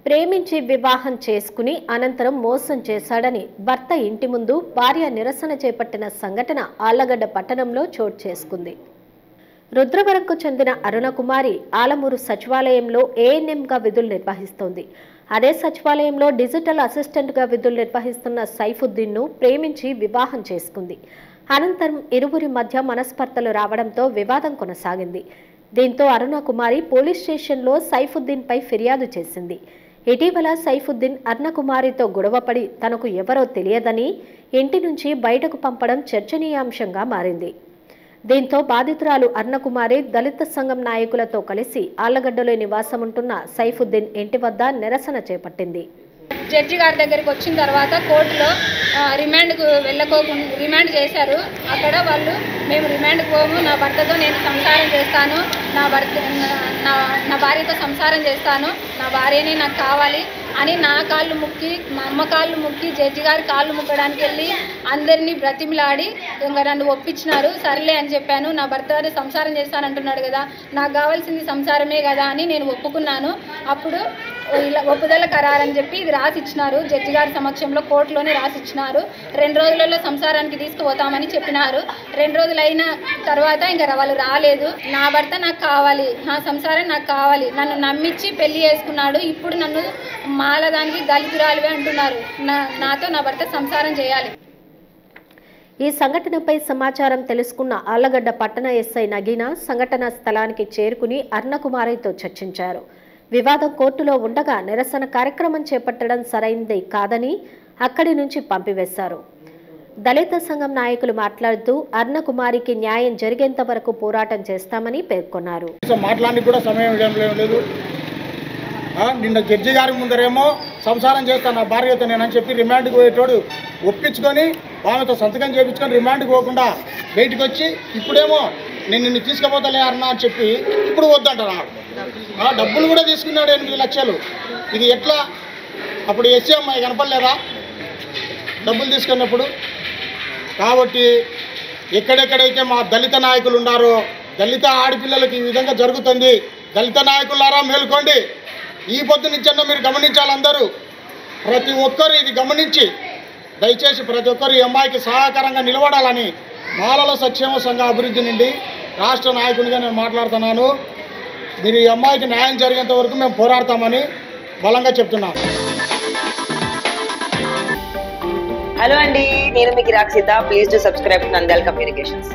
ప్రేమించి వివాహం చేసుకుని అనంతరం మోసం చేశాడని భర్త ఇంటి ముందు భార్య నిరసన చేపట్టిన సంఘటన ఆళ్లగడ్డ పట్టణంలో చోటు చేసుకుంది. రుద్రవరంకు చెందిన అరుణకుమారి ఆలమూరు సచివాలయంలో ఏఎన్ఎంగా విధులు నిర్వహిస్తోంది. అదే సచివాలయంలో డిజిటల్ అసిస్టెంట్గా విధులు నిర్వహిస్తున్న సైఫుద్దీన్ను ప్రేమించి వివాహం చేసుకుంది. అనంతరం ఇరువురి మధ్య మనస్పర్ధలు రావడంతో వివాదం కొనసాగింది. దీంతో అరుణకుమారి పోలీస్ స్టేషన్లో సైఫుద్దీన్పై ఫిర్యాదు చేసింది. ఇటీవల సైఫుద్దీన్ అరుణకుమారితో గొడవపడి తనకు ఎవరో తెలియదని ఇంటి నుంచి బయటకు పంపడం చర్చనీయాంశంగా మారింది. దీంతో బాధితురాలు అరుణకుమారి దళిత సంఘం నాయకులతో కలిసి ఆళ్లగడ్డలో నివాసముంటున్న సైఫుద్దీన్ ఇంటి వద్ద నిరసన చేపట్టింది. జడ్జి గారి దగ్గరికి వచ్చిన తర్వాత కోర్టులో రిమాండ్ చేశారు. అక్కడ వాళ్ళు మేము రిమాండ్కి పోము, నా భర్తతో నేను సంసారం చేస్తాను, నా భార్యతో సంసారం చేస్తాను, నా భార్యనే నాకు కావాలి అని నా కాళ్ళు ముక్కి, మా అమ్మ కాళ్ళు ముక్కి, జడ్జి గారి కాళ్ళు ముక్కడానికి వెళ్ళి అందరినీ బ్రతిమిలాడి ఇంకా నన్ను ఒప్పించినారు. సర్లే అని చెప్పాను. నా భర్త సంసారం చేస్తానంటున్నాడు కదా, నాకు కావాల్సింది సంసారమే కదా అని నేను ఒప్పుకున్నాను. అప్పుడు ఇలా ఒప్పుదల ఖరారని చెప్పి ఇది రాసిచ్చినారు. జడ్జి గారి సమక్షంలో కోర్టులోనే రాసిచ్చినారు. 2 రోజులలో సంసారానికి తీసుకుపోతామని చెప్పినారు. 2 రోజులు అయిన తర్వాత ఇంకా వాళ్ళు రాలేదు. నా భర్త నాకు కావాలి, నా సంసారం నాకు కావాలి, నన్ను నమ్మించి పెళ్లి చేసుకున్నాడు. ఇప్పుడు నన్ను మాలదానికి దళితురాలివే అంటున్నారు. నాతో నా భర్త సంసారం చేయాలి. ఈ సంఘటనపై సమాచారం తెలుసుకున్న ఆళ్లగడ్డ పట్టణ ఎస్ఐ నగీనా సంఘటనా స్థలానికి చేరుకుని అరుణకుమారితో చర్చించారు. వివాదం కోర్టులో ఉండగా నిరసన కార్యక్రమం చేపట్టడం సరైంది కాదని అక్కడి నుంచి పంపివేశారు. దళిత సంఘం నాయకులు మాట్లాడుతూ అరుణకుమారికి న్యాయం జరిగేంత వరకు పోరాటం చేస్తామని పేర్కొన్నారు. నిన్న జడ్జి గారి ముందరేమో సంసారం చేస్తాను నా భార్యతో నేనని చెప్పి రిమాండ్కి పోయేటోడు ఒప్పించుకొని ఆమెతో సంతకం చేయించుకొని రిమాండ్కి పోకుండా బయటకు వచ్చి ఇప్పుడేమో నేను నిన్ను తీసుకుపోతలే అన్నా అని చెప్పి ఇప్పుడు వద్దంటున్నాడు. డబ్బులు కూడా తీసుకున్నాడు 8 లక్షలు. ఇది ఎట్లా? అప్పుడు ఎస్సీ అమ్మాయి కనపడలేదా డబ్బులు తీసుకున్నప్పుడు? కాబట్టి ఎక్కడెక్కడైతే మా దళిత నాయకులు ఉన్నారో దళిత ఆడపిల్లలకి ఈ విధంగా జరుగుతుంది. దళిత నాయకులారా మేలుకోండి. ఈ పొద్దు నుంచన్నా మీరు గమనించాలి. అందరూ ప్రతి ఒక్కరు ఇది గమనించి దయచేసి ప్రతి ఒక్కరు ఈ అమ్మాయికి సహకారంగా నిలబడాలని మాలల సంక్షేమ సంఘ అభివృద్ధి నుండి రాష్ట్ర నాయకునిగా నేను మాట్లాడుతున్నాను. మీరు ఈ అమ్మాయికి న్యాయం జరిగేంత వరకు మేము పోరాడతామని బలంగా చెప్తున్నాను. హలో అండి, నేను మీ Kiraak Seetha. Please do subscribe to Nandyala communications.